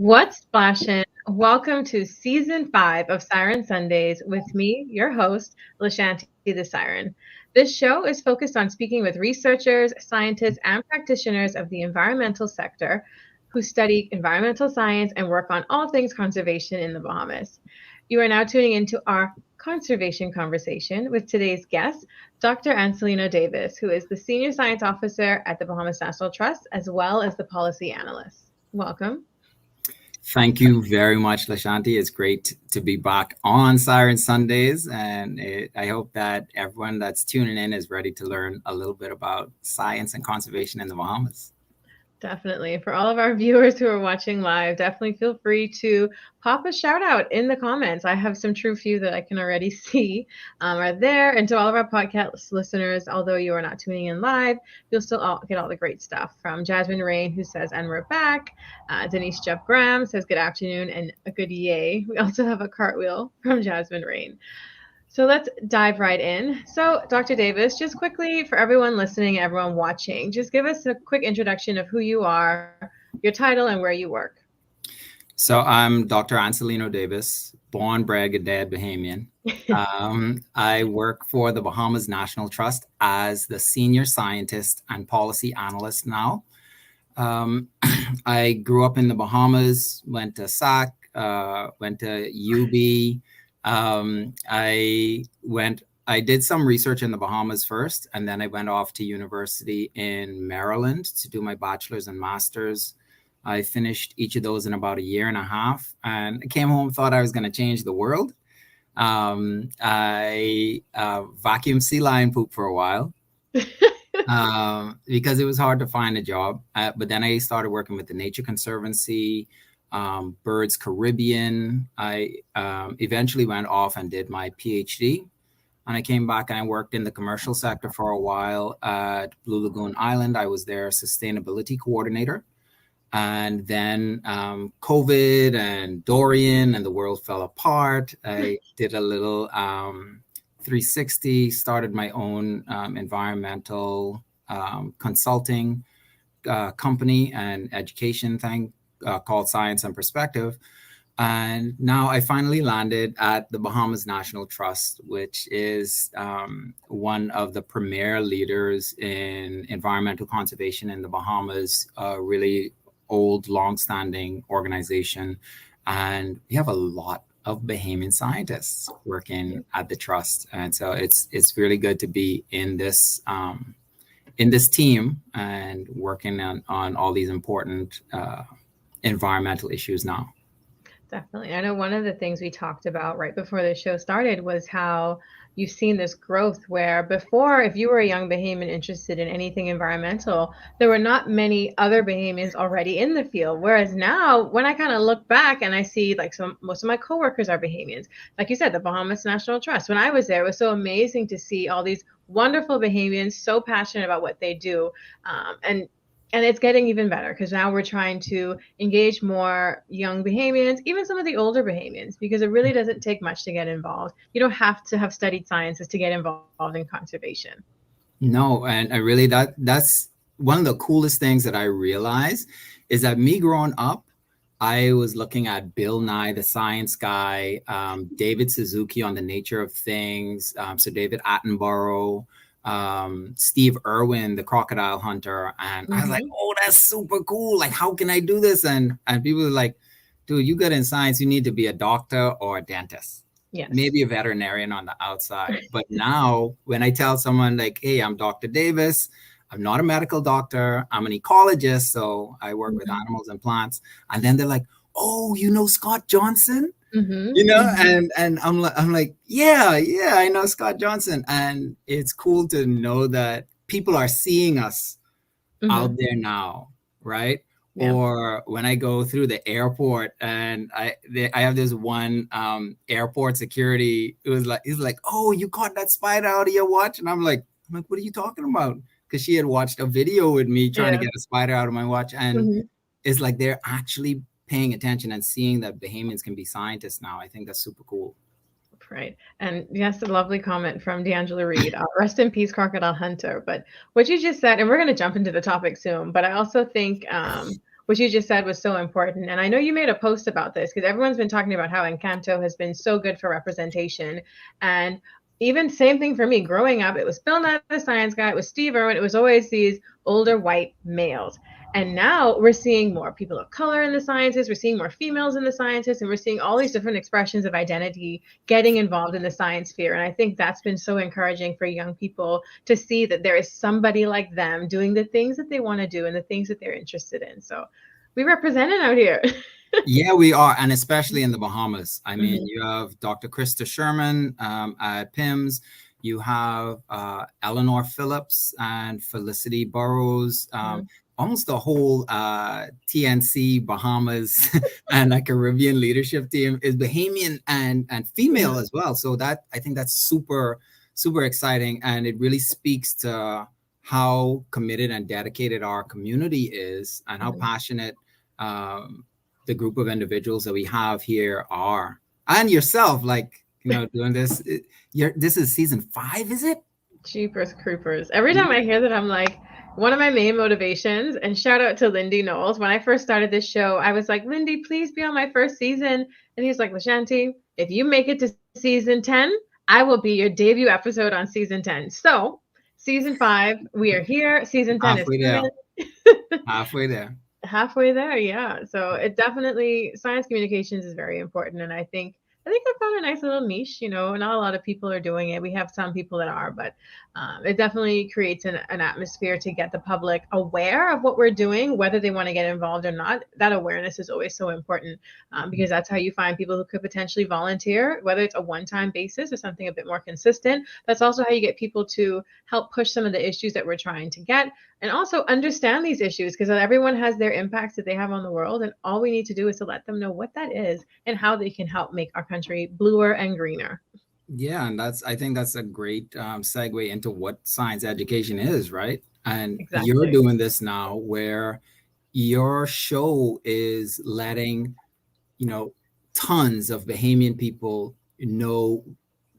What's splashin'? Welcome to season 5 of Siren Sundays with me, your host, Lashanti the Siren. This show is focused on speaking with researchers, scientists, and practitioners of the environmental sector who study environmental science and work on all things conservation in the Bahamas. You are now tuning into our conservation conversation with today's guest, Dr. Ancilleno Davis, who is the Senior Science Officer at the Bahamas National Trust, as well as the Policy Analyst. Welcome. Thank you very much, Lashanti. It's great to be back on Siren Sundays, and I hope that everyone that's tuning in is ready to learn a little bit about science and conservation in the Bahamas. Definitely. For all of our viewers who are watching live, definitely feel free to pop a shout out in the comments. I have some true few that I can already see are there. And to all of our podcast listeners, although you are not tuning in live, you'll still get all the great stuff from Jasmine Rain, who says, and we're back. Denise Jeff Graham says, good afternoon and a good yay. We also have a cartwheel from Jasmine Rain. So let's dive right in. So, Dr. Davis, just quickly for everyone listening, everyone watching, just give us a quick introduction of who you are, your title, and where you work. So I'm Dr. Ancilleno Davis, born, bred, and dead Bahamian. I work for the Bahamas National Trust as the Senior Scientist and Policy Analyst now. I grew up in the Bahamas, went to SAC, went to UB. I did some research in the Bahamas first, and then I went off to university in Maryland to do my bachelor's and master's. I finished each of those in about a year and a half, and I came home and thought I was going to change the world. I vacuumed sea lion poop for a while because it was hard to find a job. But then I started working with the Nature Conservancy, Birds Caribbean. I eventually went off and did my PhD, and I came back and I worked in the commercial sector for a while at Blue Lagoon Island. I was their sustainability coordinator, and then COVID and Dorian and the world fell apart. I did a little 360, started my own environmental consulting company and education thing called Science and Perspective. And now I finally landed at the Bahamas National Trust, which is one of the premier leaders in environmental conservation in the Bahamas, a really old, long-standing organization. And we have a lot of Bahamian scientists working at the trust. And so it's really good to be in this team and working on all these important environmental issues now. Definitely. I know one of the things we talked about right before the show started was how you've seen this growth where before, if you were a young Bahamian interested in anything environmental, there were not many other Bahamians already in the field. Whereas now, when I kind of look back and I see like most of my coworkers are Bahamians, like you said, the Bahamas National Trust. When I was there, it was so amazing to see all these wonderful Bahamians so passionate about what they do. And it's getting even better because now we're trying to engage more young Bahamians, even some of the older Bahamians, because it really doesn't take much to get involved. You don't have to have studied sciences to get involved in conservation. No, and I really that's one of the coolest things that I realized is that me growing up, I was looking at Bill Nye, the science guy, David Suzuki on the nature of things, so David Attenborough, Steve Irwin, the crocodile hunter, and I was like, oh, that's super cool. Like, how can I do this? And people were like, dude, you got in science, you need to be a doctor or a dentist. Yes. Maybe a veterinarian on the outside. But now when I tell someone like, hey, I'm Dr. Davis, I'm not a medical doctor, I'm an ecologist, so I work with animals and plants. And then they're like, oh, you know Scott Johnson? You know, and I'm like, yeah, I know Scott Johnson. And it's cool to know that people are seeing us out there now, right? Yeah. Or when I go through the airport and I have this one airport security, he's like, oh, you caught that spider out of your watch? And I'm like, what are you talking about? Because she had watched a video with me trying to get a spider out of my watch. And it's like they're actually paying attention and seeing that Bahamians can be scientists now. I think that's super cool. Right. And yes, a lovely comment from D'Angela Reed. Rest in peace, Crocodile Hunter. But what you just said, and we're going to jump into the topic soon, but I also think what you just said was so important. And I know you made a post about this because everyone's been talking about how Encanto has been so good for representation. And even same thing for me growing up, it was Bill Nye the Science Guy, it was Steve Irwin, it was always these older white males. And now we're seeing more people of color in the sciences, we're seeing more females in the sciences, and we're seeing all these different expressions of identity getting involved in the science sphere. And I think that's been so encouraging for young people to see that there is somebody like them doing the things that they want to do and the things that they're interested in. So we represent it out here. Yeah, we are, and especially in the Bahamas. I mean, Mhm. you have Dr. Krista Sherman at PIMS. You have Eleanor Phillips and Felicity Burrows. Mhm. Almost the whole TNC Bahamas and a Caribbean leadership team is Bahamian and female Mhm. as well. So that I think that's super exciting, and it really speaks to how committed and dedicated our community is, and how Mhm. passionate the group of individuals that we have here are. And yourself, like, doing this. This is season 5, is it? Jeepers creepers. Every time I hear that, I'm like, one of my main motivations, and shout out to Lindy Knowles. When I first started this show, I was like, Lindy, please be on my first season. And he's like, Lashanti, if you make it to season 10, I will be your debut episode on season 10. So, season 5, we are here. Season 10 is Halfway there. coming. Halfway there. Halfway there, yeah. So it definitely science communications is very important, and I think I found a nice little niche. Not a lot of people are doing it. We have some people that are, but it definitely creates an atmosphere to get the public aware of what we're doing, whether they want to get involved or not. That awareness is always so important because that's how you find people who could potentially volunteer, whether it's a one-time basis or something a bit more consistent. That's also how you get people to help push some of the issues that we're trying to get and also understand these issues because everyone has their impacts that they have on the world. And all we need to do is to let them know what that is and how they can help make our country bluer and greener. Yeah, and I think that's a great segue into what science education is, right? And you're Exactly. doing this now where your show is letting, you know, tons of Bahamian people know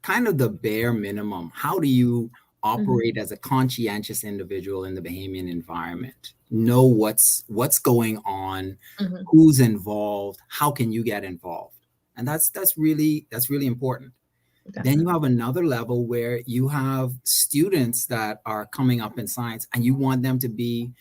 kind of the bare minimum. How do you Mm-hmm. operate as a conscientious individual in the Bahamian environment? Know what's going on, Mm-hmm. who's involved, how can you get involved? And that's really important. Then you Definitely. have another level where you have students that are coming up in science and you want them to be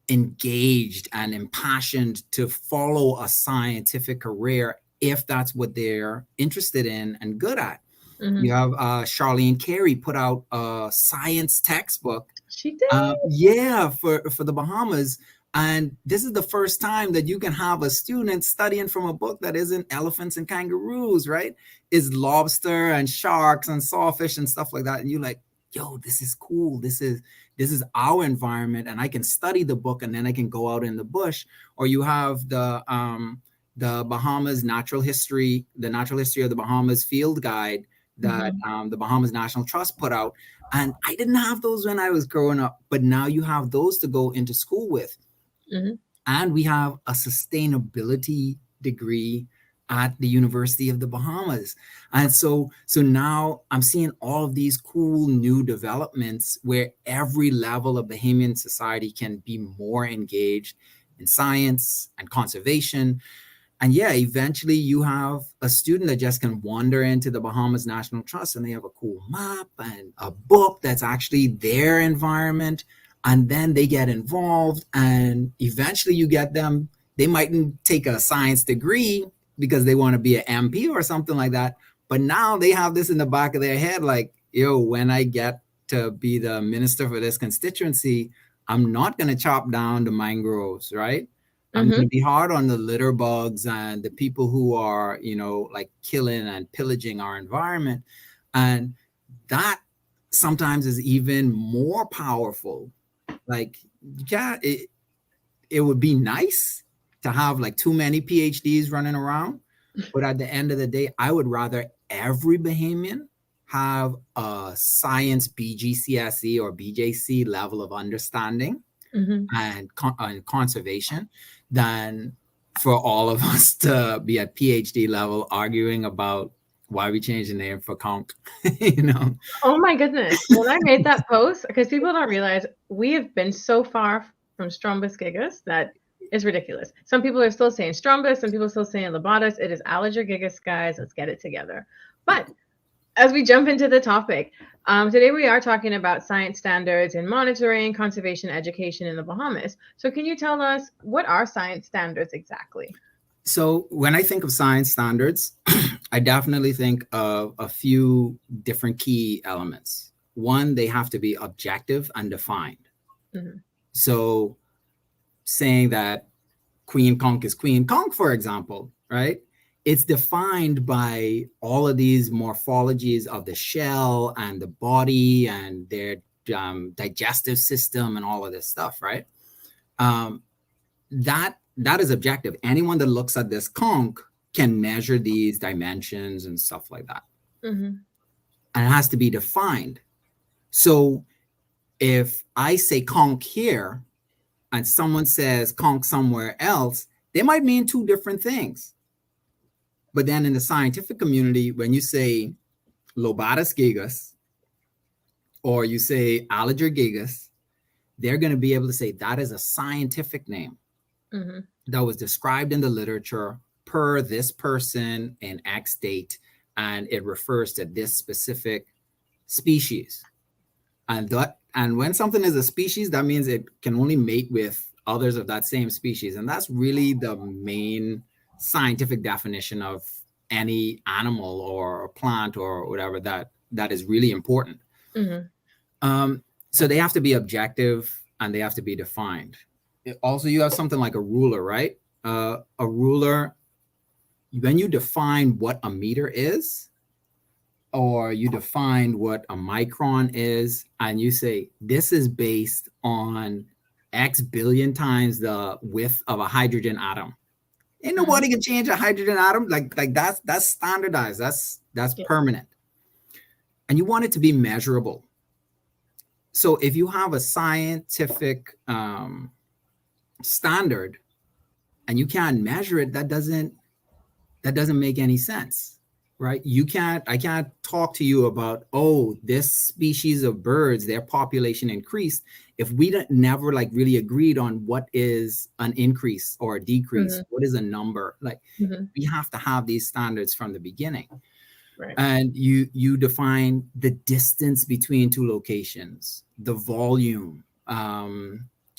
engaged and impassioned to follow a scientific career if that's what they're interested in and good at. Mm-hmm. You have Charlene Carey put out a science textbook, She did. yeah, for the Bahamas. And this is the first time that you can have a student studying from a book that isn't elephants and kangaroos, right? Is lobster and sharks and sawfish and stuff like that. And you're like, yo, this is cool. This is our environment, and I can study the book and then I can go out in the bush. Or you have the Bahamas the natural history of the Bahamas field guide that Mm-hmm. the Bahamas National Trust put out. And I didn't have those when I was growing up, but now you have those to go into school with. Mm-hmm. And we have a sustainability degree at the University of the Bahamas. And so now I'm seeing all of these cool new developments where every level of Bahamian society can be more engaged in science and conservation. And yeah, eventually you have a student that just can wander into the Bahamas National Trust and they have a cool map and a book that's actually their environment. And then they get involved, and eventually you get them. They mightn't take a science degree because they want to be an MP or something like that. But now they have this in the back of their head like, yo, when I get to be the minister for this constituency, I'm not going to chop down the mangroves, right? I'm going Mm-hmm. to be hard on the litter bugs and the people who are, like killing and pillaging our environment. And that sometimes is even more powerful. Like, yeah, it would be nice to have like too many PhDs running around. But at the end of the day, I would rather every Bahamian have a science BGCSE or BJC level of understanding Mm-hmm. and conservation than for all of us to be at PhD level arguing about why we changed the name for conch, you know. Oh my goodness. When I made that post, because people don't realize we have been so far from Strombus gigas that is ridiculous. Some people are still saying Strumbus, some people are still saying Lobatus. It is Allerger gigas, guys. Let's get it together. But as we jump into the topic, today we are talking about science standards in monitoring, conservation, education in the Bahamas. So can you tell us, what are science standards exactly? So when I think of science standards, I definitely think of a few different key elements. One, they have to be objective and defined. Mm-hmm. So saying that queen conch is queen conch, for example, right? It's defined by all of these morphologies of the shell and the body and their digestive system and all of this stuff, right? That is objective. Anyone that looks at this conch can measure these dimensions and stuff like that. Mm-hmm. And it has to be defined. So if I say conch here and someone says conch somewhere else, they might mean two different things. But then in the scientific community, when you say Lobatus gigas or you say Allerger gigas, they're going to be able to say that is a scientific name that was described in the literature per this person in X date, and it refers to this specific species. And when something is a species, that means it can only mate with others of that same species. And that's really the main scientific definition of any animal or plant or whatever that is really important. Mm-hmm. So they have to be objective and they have to be defined. Also, you have something like a ruler, right? A ruler, when you define what a meter is, or you define what a micron is, and you say, this is based on X billion times the width of a hydrogen atom. Ain't nobody can change a hydrogen atom. Like that's standardized. That's permanent. And you want it to be measurable. So if you have a scientific standard and you can't measure it, that doesn't make any sense, right? I can't talk to you about, oh, this species of birds, their population increased, if we never like really agreed on what is an increase or a decrease, what is a number. Like we have to have these standards from the beginning. Right. And you define the distance between two locations, the volume.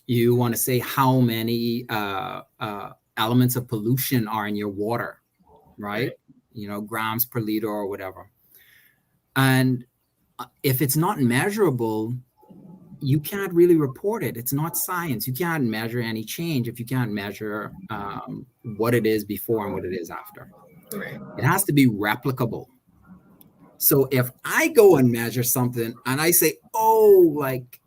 You want to say how many elements of pollution are in your water, right? You know, grams per liter or whatever. And if it's not measurable, you can't really report it. It's not science. You can't measure any change if you can't measure what it is before and what it is after. Right. It has to be replicable. So if I go and measure something and I say, oh, like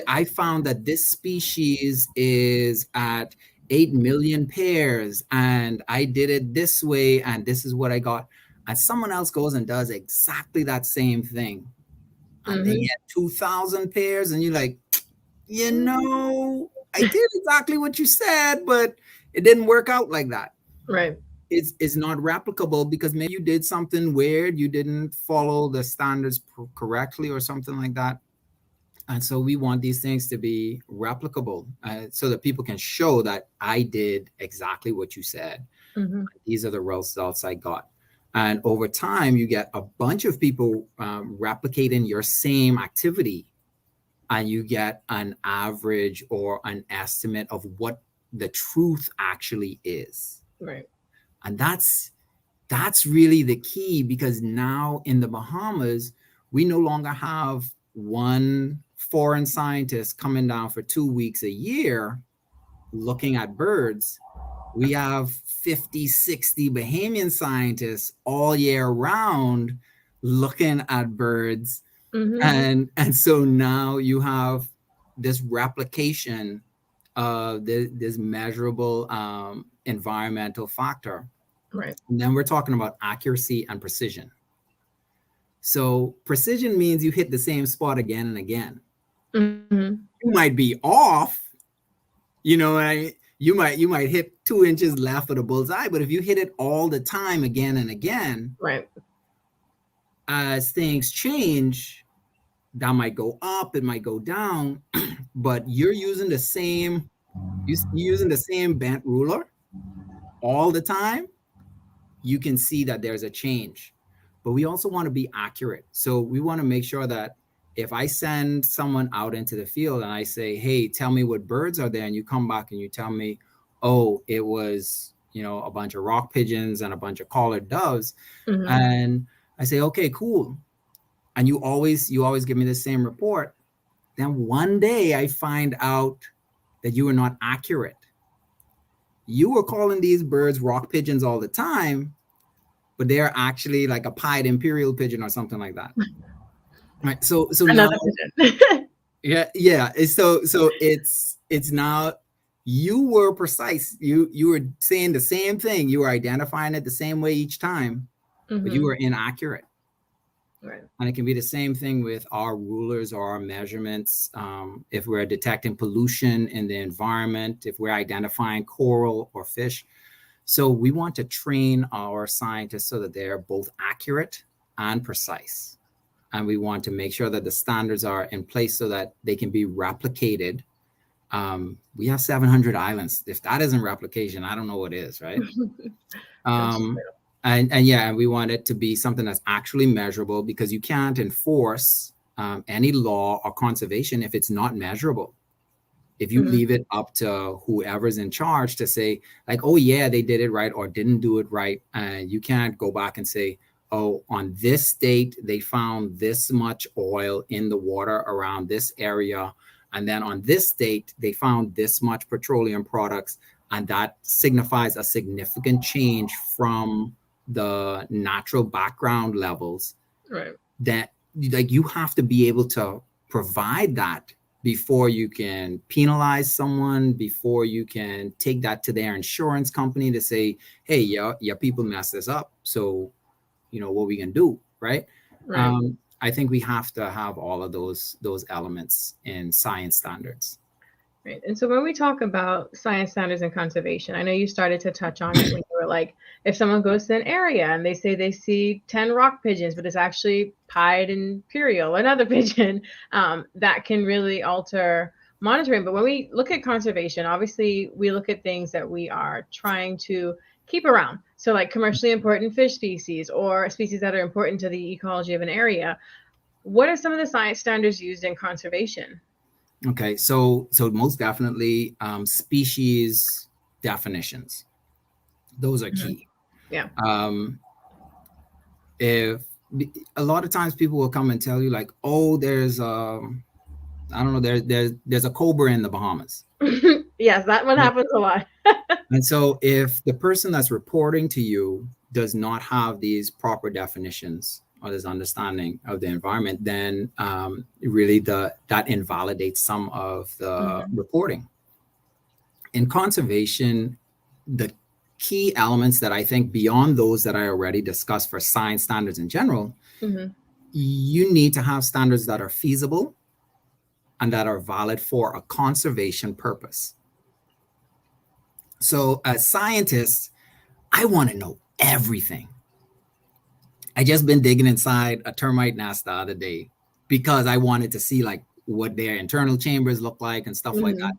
I found that this species is at 8 million pairs and I did it this way and this is what I got. And someone else goes and does exactly that same thing. And they get 2,000 pairs and you're like, you know, I did exactly what you said, but it didn't work out like that. Right. It's not replicable because maybe you did something weird. You didn't follow the standards correctly or something like that. And so we want these things to be replicable so that people can show that I did exactly what you said. These are the results I got. And over time, you get a bunch of people replicating your same activity and you get an average or an estimate of what the truth actually is. Right. And that's really the key, because now in the Bahamas, we no longer have one foreign scientist coming down for 2 weeks a year looking at birds. We have 50, 60 Bahamian scientists all year round looking at birds. And so now you have this replication of this measurable environmental factor. Right. And then we're talking about accuracy and precision. So precision means you hit the same spot again and again. You might be off, you know, you might hit 2 inches left of the bullseye, but if you hit it all the time again and again, right, as things change, that might go up, it might go down, but you're using the same you're using the same bent ruler all the time, you can see that there's a change. But we also want to be accurate. So we want to make sure that if I send someone out into the field and I say, hey, tell me what birds are there, and you come back and you tell me, oh, it was, a bunch of rock pigeons and a bunch of collared doves. Mm-hmm. And I say, okay, cool. And you always give me the same report. Then one day I find out that you were not accurate. You were calling these birds rock pigeons all the time, but they're actually like a pied imperial pigeon or something like that. Right. So Another now, pigeon. yeah. So it's now you were precise. You were saying the same thing. You were identifying it the same way each time, but you were inaccurate. Right. And it can be the same thing with our rulers or our measurements. If we're detecting pollution in the environment, if we're identifying coral or fish. So we want to train our scientists so that they're both accurate and precise. And we want to make sure that the standards are in place so that they can be replicated. We have 700 islands. If that isn't replication, I don't know what is, right? And we want it to be something that's actually measurable, because you can't enforce any law or conservation if it's not measurable. If you leave it up to whoever's in charge to say, like, oh, yeah, they did it right or didn't do it right, you can't go back and say, oh, on this date, they found this much oil in the water around this area. And then on this date, they found this much petroleum products. And that signifies a significant change from the natural background levels. Right. That, like, you have to be able to provide that before you can penalize someone, before you can take that to their insurance company to say, hey, your people messed this up. So, what we can do, right? I think we have to have all of those elements in science standards. Right. And so when we talk about science standards and conservation, I know you started to touch on it when you were like, if someone goes to an area and they say they see 10 rock pigeons, but it's actually pied imperial, another pigeon, that can really alter monitoring. But when we look at conservation, obviously we look at things that we are trying to keep around. So like commercially important fish species or species that are important to the ecology of an area. What are some of the science standards used in conservation? Okay, so most definitely species definitions. Those are key. Yeah. If a lot of times people will come and tell you like, oh, there's I don't know, there's a cobra in the Bahamas. Yes, that one happens a lot. And so if the person that's reporting to you does not have these proper definitions or this understanding of the environment, then really that invalidates some of the reporting. In conservation, the key elements that I think beyond those that I already discussed for science standards in general, you need to have standards that are feasible and that are valid for a conservation purpose. So as scientists, I want to know everything. I just been digging inside a termite nest the other day because I wanted to see like what their internal chambers look like and stuff like that.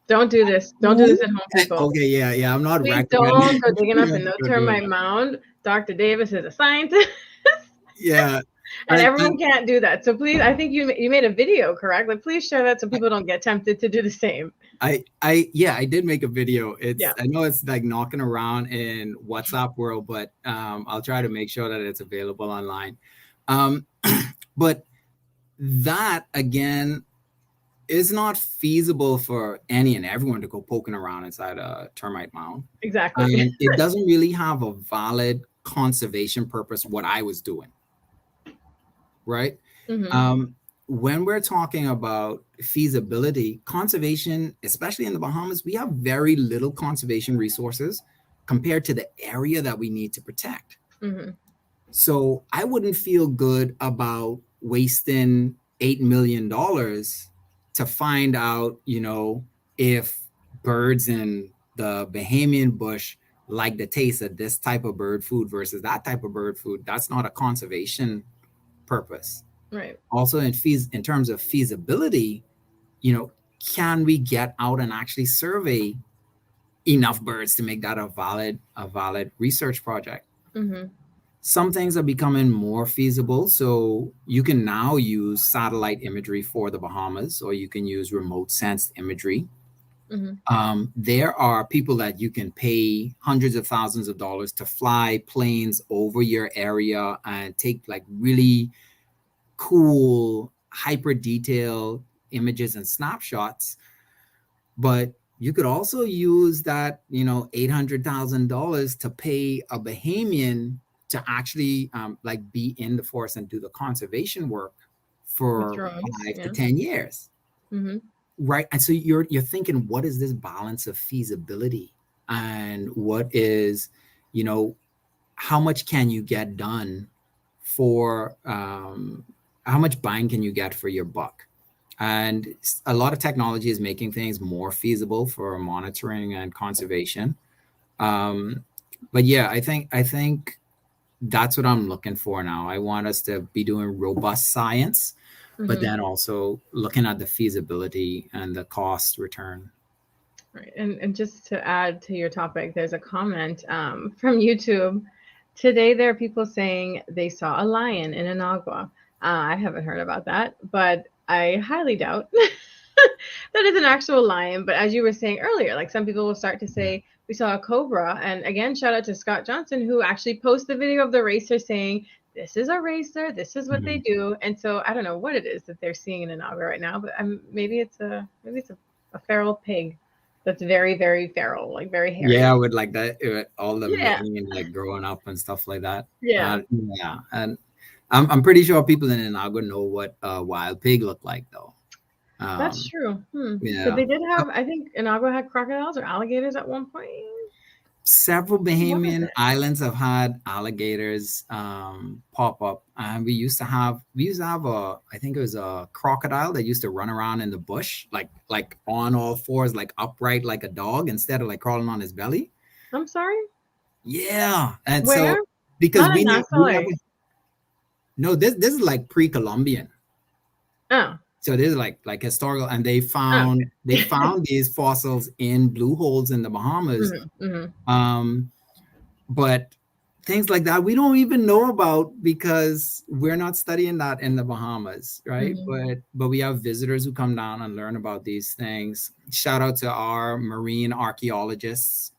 Don't do this. Don't do this at home, people. Okay, yeah. I'm not Please don't go digging up in no termite mound. Dr. Davis is a scientist. Yeah. And everyone can't do that. So please, I think you made a video, correct? Like, please share that so people don't get tempted to do the same. I did make a video. I know it's like knocking around in WhatsApp world, but I'll try to make sure that it's available online. But that again is not feasible for any and everyone to go poking around inside a termite mound. Exactly. It doesn't really have a valid conservation purpose, what I was doing. Right? When we're talking about feasibility, conservation, especially in the Bahamas, we have very little conservation resources compared to the area that we need to protect. So I wouldn't feel good about wasting $8 million to find out, if birds in the Bahamian bush like the taste of this type of bird food versus that type of bird food. That's not a conservation purpose. Right. Also in terms of feasibility, can we get out and actually survey enough birds to make that a valid research project? Mm-hmm. Some things are becoming more feasible. So you can now use satellite imagery for the Bahamas, or you can use remote sensed imagery. Mm-hmm. There are people that you can pay hundreds of thousands of dollars to fly planes over your area and take like really cool, hyper detailed images and snapshots. But you could also use that, $800,000 to pay a Bahamian to actually like be in the forest and do the conservation work With for drones, 5 to 10 years. Mm-hmm. Right. And so you're thinking, what is this balance of feasibility? And what is, how much can you get done for how much bang can you get for your buck? And a lot of technology is making things more feasible for monitoring and conservation. Um, but yeah, I think that's what I'm looking for now. I want us to be doing robust science, but Mm-hmm. then also looking at the feasibility and the cost return. Right. And just to add to your topic, there's a comment from YouTube. Today, there are people saying they saw a lion in Inagua. I haven't heard about that, but I highly doubt that is an actual lion. But as you were saying earlier, like some people will start to say, we saw a cobra. And again, shout out to Scott Johnson, who actually posted the video of the racer saying, this is a racer, this is what they Mhm. do. And so I don't know what it is that they're seeing in Inagua right now, but maybe it's a feral pig that's very, very feral, like very hairy. Yeah, with like that, all the Yeah, mane and like growing up and stuff like that. yeah, Yeah, and I'm pretty sure people in Inagua know what a wild pig looked like, though. that's Um, true. But yeah, they did have, I think Inagua had crocodiles or alligators at one point. several What was Bahamian it? islands have had alligators pop up, and we used to have a, I think it was a crocodile that used to run around in the bush, like on all fours, like upright like a dog, instead of like crawling on his belly. I'm sorry. Yeah, and so Where? because Not we in never Nassau. no, this is like pre-Columbian. Oh, So this is like historical, and they oh, found they okay. found these fossils in blue holes in the Bahamas. Hmm. Um, but things like that we don't even know about because we're not studying that in the Bahamas, right? Hmm. But we have visitors who come down and learn about these things. Shout out to our marine archaeologists,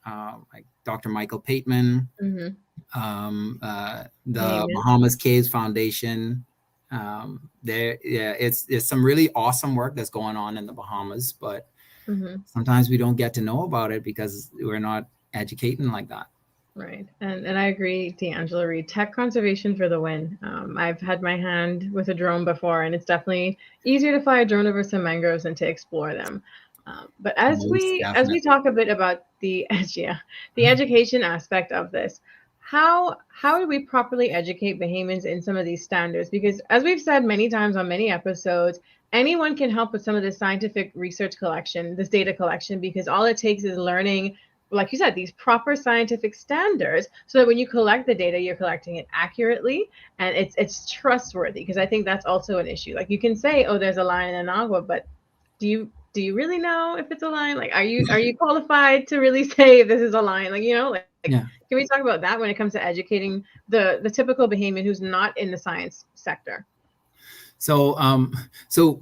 like Dr. Michael Pateman, Hmm. the Name it. Bahamas Caves Foundation. There, yeah, it's some really awesome work that's going on in the Bahamas, but Hmm. sometimes we don't get to know about it because we're not educating like that. Right. And I agree, D'Angela Reed. Tech conservation for the win. I've had my hand with a drone before, and it's definitely easier to fly a drone over some mangroves than to explore them. But as Most we definitely. talk a bit about the yeah, the education aspect of this, how do we properly educate Bahamians in some of these standards? Because as we've said many times on many episodes, anyone can help with some of this scientific research collection, this data collection, because all it takes is learning, like you said, these proper scientific standards so that when you collect the data, you're collecting it accurately and it's trustworthy. Because I think that's also an issue. Like you can say, oh, there's a lion in Agua, but do you really know if it's a lion? Like are you qualified to really say if this is a lion? Like Yeah. can we talk about that when it comes to educating the typical Bahamian who's not in the science sector? So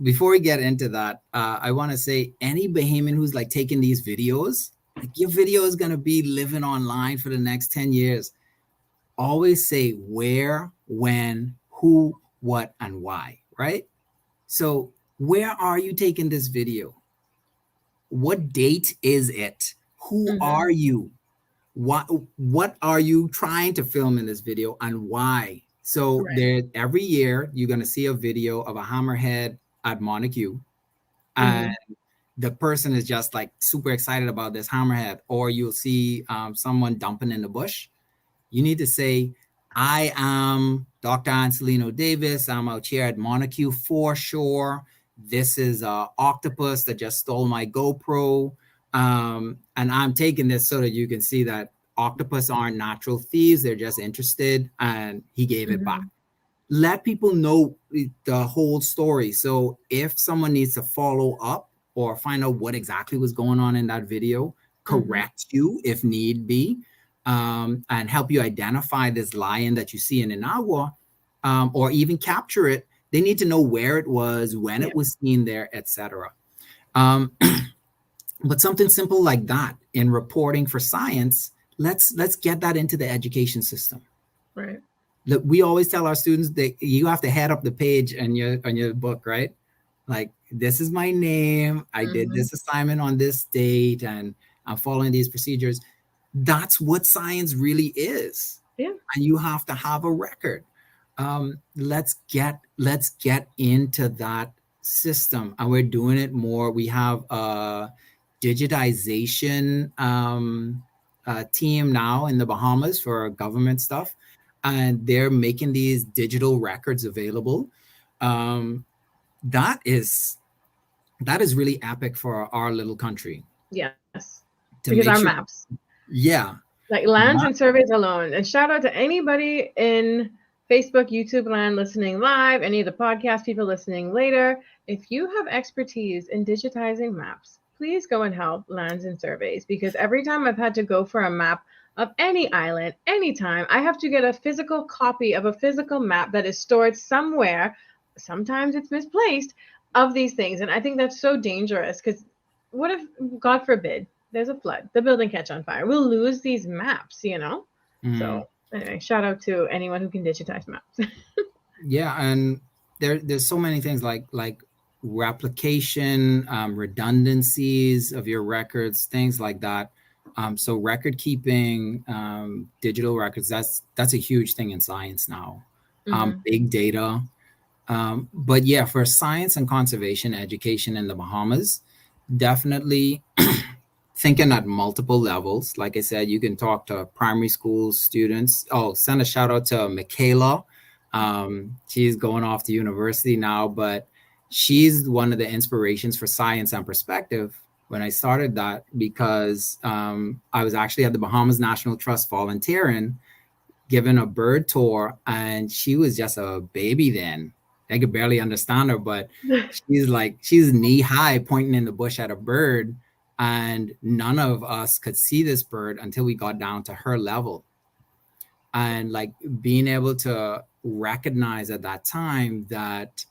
before we get into that, I want to say any Bahamian who's like taking these videos, like your video is gonna be living online for the next 10 years. Always say where, when, who, what, and why, right? So where are you taking this video? What date is it? Who Mm-hmm. are you? What are you trying to film in this video and why? So Right. there every year you're going to see a video of a hammerhead at Montague, and Mm-hmm. the person is just like super excited about this hammerhead, or you'll see someone dumping in the bush. You need to say, I am Dr. Ancilleno Davis. I'm out here at Montague Foreshore. This is a octopus that just stole my GoPro. And I'm taking this so that you can see that octopus aren't natural thieves. They're just interested. And he gave it back. Mm-hmm. Let people know the whole story. So if someone needs to follow up, or find out what exactly was going on in that video, correct you if need be, and help you identify this lion that you see in Inagua, or even capture it. They need to know where it was, when it was seen there, etc. But something simple like that in reporting for science, let's get that into the education system. Right. Look, we always tell our students that you have to head up the page on your book, right? Like, this is my name. I did this assignment on this date, and I'm following these procedures. That's what science really is. Yeah. And you have to have a record. Let's get into that system, and we're doing it more. We have a digitization team now in the Bahamas for government stuff, and they're making these digital records available. That is really epic for our little country. Yes, To because make our sure, maps, yeah, like lands and surveys alone. And shout out to anybody in Facebook, YouTube land listening live, any of the podcast people listening later. If you have expertise in digitizing maps, please go and help lands and surveys, because every time I've had to go for a map of any island, anytime, I have to get a physical copy of a physical map that is stored somewhere. Sometimes it's misplaced, of these things. And I think that's so dangerous, because what if, God forbid, there's a flood, the building catch on fire? We'll lose these maps, you know? So anyway, shout out to anyone who can digitize maps. Yeah, and there's so many things like replication, redundancies of your records, things like that. So record keeping, digital records, that's a huge thing in science now. Big data. But yeah, for science and conservation education in the Bahamas, definitely thinking at multiple levels. Like I said, you can talk to primary school students. Oh, send a shout out to Michaela. She's going off to university now, but she's one of the inspirations for Science and Perspective when I started that, because I was actually at the Bahamas National Trust volunteering, given a bird tour, and she was just a baby then. I could barely understand her, but she's knee high pointing in the bush at a bird, and none of us could see this bird until we got down to her level. And like being able to recognize at that time that,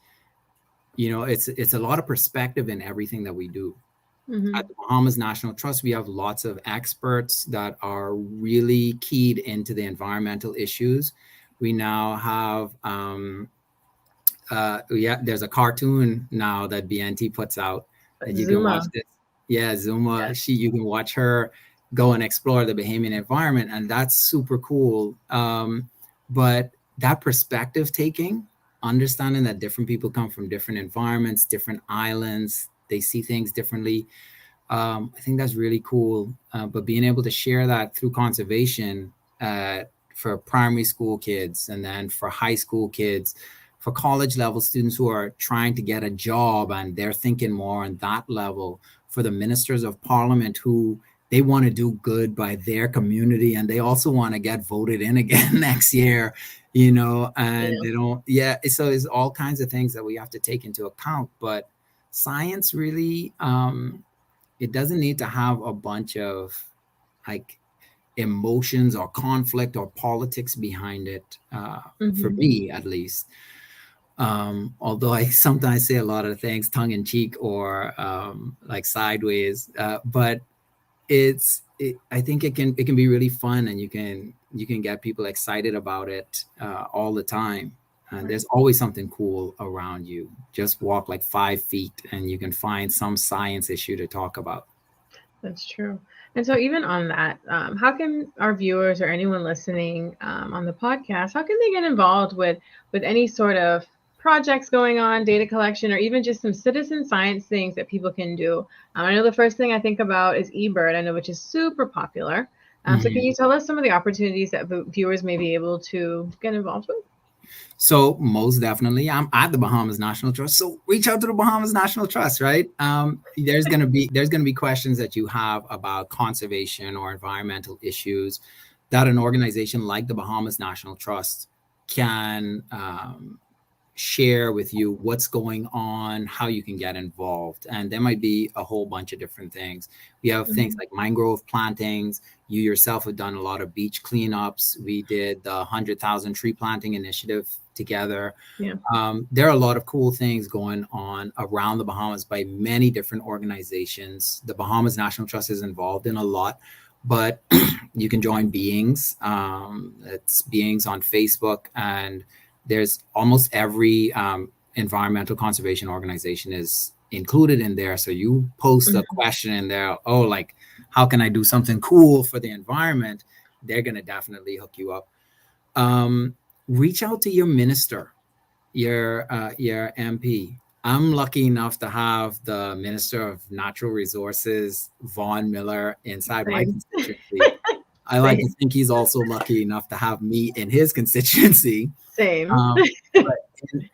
it's a lot of perspective in everything that we do. At the Bahamas National Trust, we have lots of experts that are really keyed into the environmental issues. We now have, there's a cartoon now that BNT puts out that you can watch this. Yeah, Zuma. Yes. You can watch her go and explore the Bahamian environment, and that's super cool. But that perspective taking, understanding that different people come from different environments, different islands, they see things differently. I think that's really cool. But being able to share that through conservation for primary school kids, and then for high school kids, for college level students who are trying to get a job and they're thinking more on that level, for the ministers of parliament who they want to do good by their community and they also want to get voted in again next year, and they don't. Yeah. So it's all kinds of things that we have to take into account. But science really, it doesn't need to have a bunch of like emotions or conflict or politics behind it, for me at least. Although I sometimes say a lot of things tongue in cheek or like sideways, but I think it can be really fun, and you can get people excited about it all the time. And there's always something cool around you. Just walk like 5 feet and you can find some science issue to talk about. That's true. And so even on that, how can our viewers or anyone listening on the podcast, how can they get involved with any sort of projects going on, data collection, or even just some citizen science things that people can do? I know the first thing I think about is eBird, I know, which is super popular. So can you tell us some of the opportunities that viewers may be able to get involved with? So most definitely, I'm at the Bahamas National Trust. So reach out to the Bahamas National Trust, right? There's gonna be questions that you have about conservation or environmental issues that an organization like the Bahamas National Trust can share with you what's going on, how you can get involved. And there might be a whole bunch of different things. We have things like mangrove plantings. You yourself have done a lot of beach cleanups. We did the 100,000 tree planting initiative together. Yeah. There are a lot of cool things going on around the Bahamas by many different organizations. The Bahamas National Trust is involved in a lot, but you can join Beings. It's Beings on Facebook, and there's almost every environmental conservation organization is included in there. So you post a question in there, oh, like, how can I do something cool for the environment? They're going to definitely hook you up. Reach out to your minister, your MP. I'm lucky enough to have the Minister of Natural Resources, Vaughn Miller, inside my constituency. I like to think he's also lucky enough to have me in his constituency. Same. But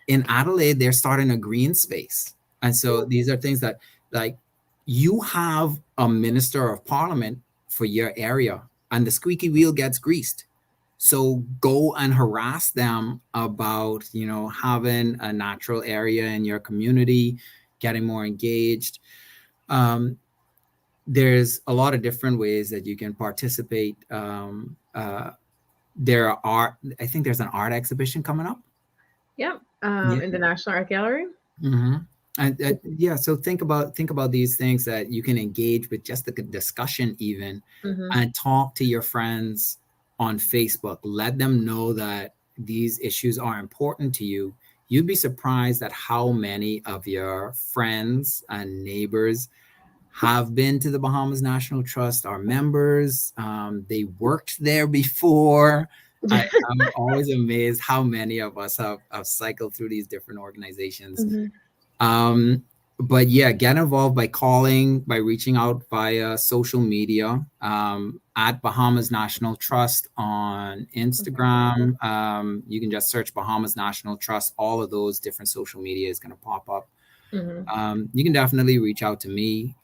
in Adelaide, they're starting a green space. And so these are things that, like, you have a minister of parliament for your area, and the squeaky wheel gets greased. So go and harass them about, having a natural area in your community, getting more engaged. There's a lot of different ways that you can participate. I think there's an art exhibition coming up. Yep. In the National Art Gallery. And so think about these things that you can engage with, just the discussion even, and talk to your friends on Facebook. Let them know that these issues are important to you. You'd be surprised at how many of your friends and neighbors have been to the Bahamas National Trust, are members. They worked there before. I'm always amazed how many of us have cycled through these different organizations. But yeah, get involved by calling, by reaching out via social media, at Bahamas National Trust on Instagram. You can just search Bahamas National Trust. All of those different social media is going to pop up. You can definitely reach out to me.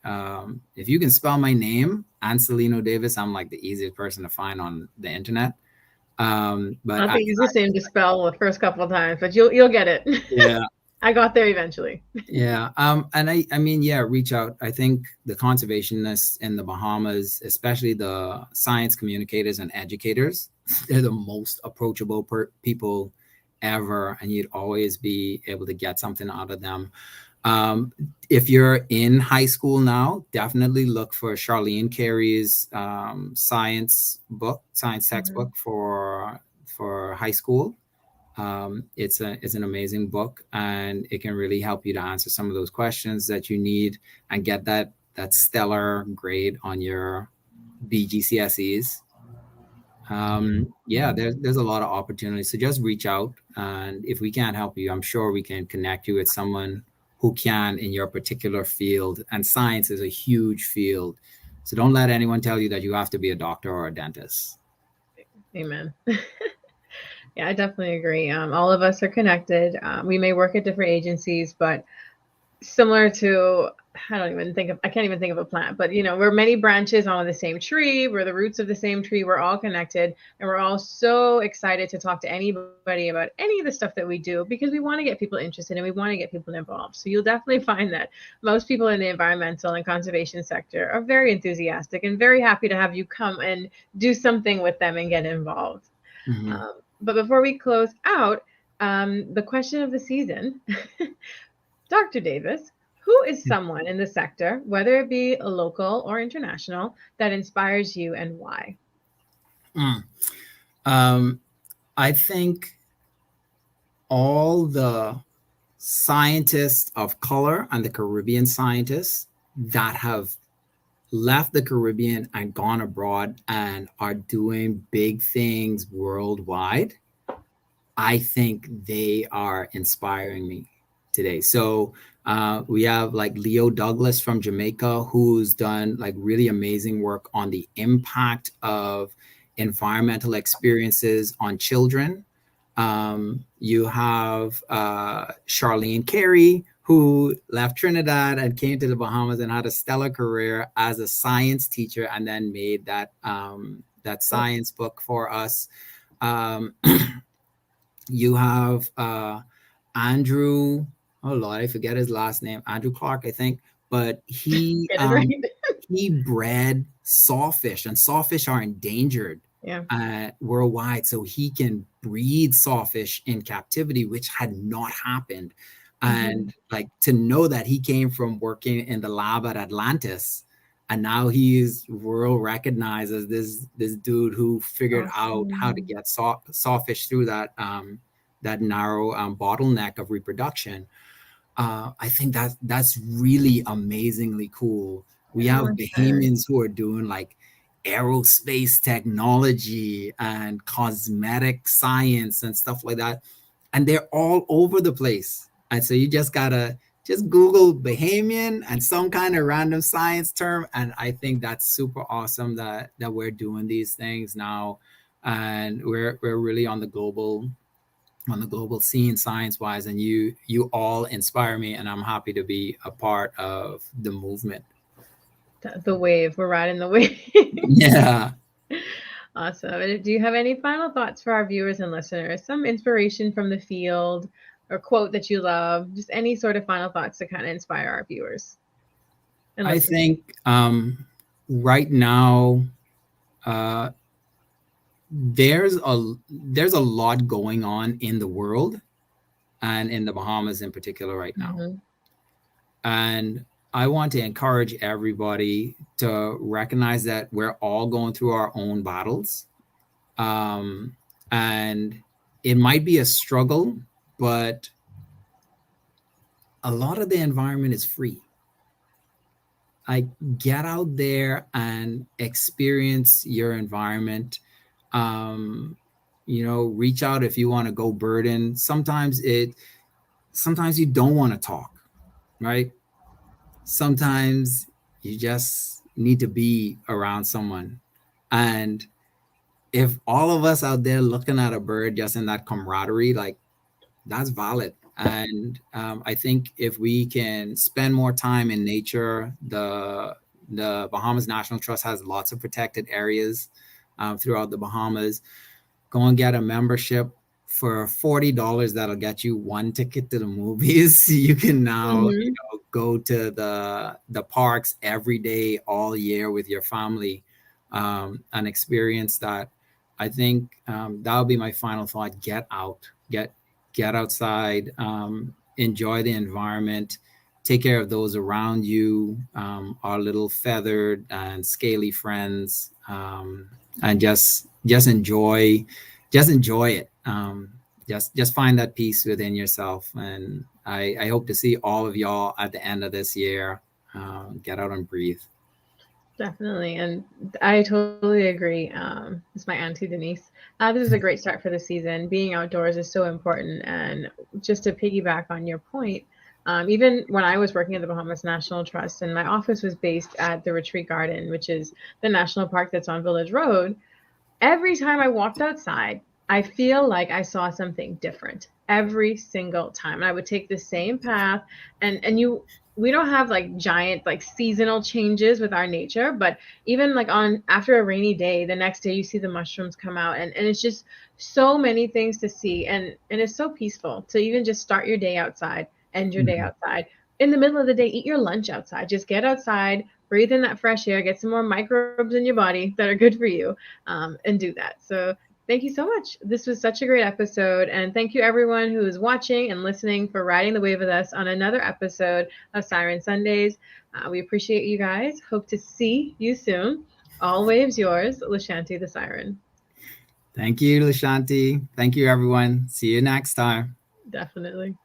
If you can spell my name, Ancilleno Davis, I'm like the easiest person to find on the internet. But not the easiest name to spell the first couple of times, but you'll get it. Yeah. I got there eventually. Yeah. And I mean, yeah, reach out. I think the conservationists in the Bahamas, especially the science communicators and educators, they're the most approachable people ever. And you'd always be able to get something out of them. If you're in high school now, definitely look for Charlene Carey's science textbook for high school. It's an amazing book, and it can really help you to answer some of those questions that you need and get that stellar grade on your BGCSEs. There's a lot of opportunities. So just reach out, and if we can't help you, I'm sure we can connect you with someone who can in your particular field. And science is a huge field. So don't let anyone tell you that you have to be a doctor or a dentist. Amen. Yeah, I definitely agree. All of us are connected. We may work at different agencies, but similar to, I can't even think of a plant, but we're many branches on the same tree. We're the roots of the same tree. We're all connected, and we're all so excited to talk to anybody about any of the stuff that we do, because we want to get people interested and we want to get people involved. So you'll definitely find that most people in the environmental and conservation sector are very enthusiastic and very happy to have you come and do something with them and get involved. But before we close out, the question of the season, Dr. Davis, who is someone in the sector, whether it be a local or international, that inspires you and why? I think all the scientists of color and the Caribbean scientists that have left the Caribbean and gone abroad and are doing big things worldwide, I think they are inspiring me today. So we have like Leo Douglas from Jamaica, who's done like really amazing work on the impact of environmental experiences on children. You have Charlene Carey, who left Trinidad and came to the Bahamas and had a stellar career as a science teacher, and then made that science book for us. You have Andrew, oh Lord, I forget his last name, Andrew Clark, I think, but Get it right. he bred sawfish, and sawfish are endangered Yeah. worldwide. So he can breed sawfish in captivity, which had not happened. Mm-hmm. And like to know that he came from working in the lab at Atlantis, and now he's world recognized as this dude who figured out how to Awesome. get sawfish through that narrow bottleneck of reproduction. I think that's really amazingly cool. We Oh, have I'm sure. Bahamians who are doing like aerospace technology and cosmetic science and stuff like that, and they're all over the place. And so you just gotta just Google Bahamian and some kind of random science term, and I think that's super awesome that we're doing these things now, and we're really on the global scene science wise, and you all inspire me, and I'm happy to be a part of the movement. The wave. We're riding the wave. Yeah. Awesome. And do you have any final thoughts for our viewers and listeners? Some inspiration from the field or quote that you love? Just any sort of final thoughts to kind of inspire our viewers and I listeners. think right now uh, there's a lot going on in the world and in the Bahamas in particular right now. Mm-hmm. And I want to encourage everybody to recognize that we're all going through our own battles. Um, and it might be a struggle, but a lot of the environment is free. Like, get out there and experience your environment. Um, reach out if you want to go birding. Sometimes you don't want to talk, right? Sometimes you just need to be around someone. And if all of us out there looking at a bird just in that camaraderie, like, that's valid. And I think if we can spend more time in nature, the Bahamas National Trust has lots of protected areas throughout the Bahamas. Go and get a membership for $40. That'll get you one ticket to the movies. You can now, Mm-hmm. go to the parks every day, all year with your family, and experience that. I think that'll be my final thought. Get out, get outside, enjoy the environment, take care of those around you, our little feathered and scaly friends, and just enjoy it. Just find that peace within yourself, and I hope to see all of y'all at the end of this year. Get out and breathe. Definitely. And I totally agree. It's my auntie Denise. This is a great start for the season. Being outdoors is so important. And just to piggyback on your point, even when I was working at the Bahamas National Trust and my office was based at the Retreat Garden, which is the national park that's on Village Road, every time I walked outside, I feel like I saw something different every single time. And I would take the same path and you we don't have like giant like seasonal changes with our nature, but even like on after a rainy day, the next day you see the mushrooms come out and it's just so many things to see and it's so peaceful to even just start your day outside, end your day Mhm. outside. In the middle of the day, eat your lunch outside. Just get outside, breathe in that fresh air, get some more microbes in your body that are good for you, and do that. So thank you so much. This was such a great episode. And thank you, everyone who is watching and listening, for riding the wave with us on another episode of Siren Sundays. We appreciate you guys. Hope to see you soon. All waves yours, Lashanti the Siren. Thank you, Lashanti. Thank you, everyone. See you next time. Definitely.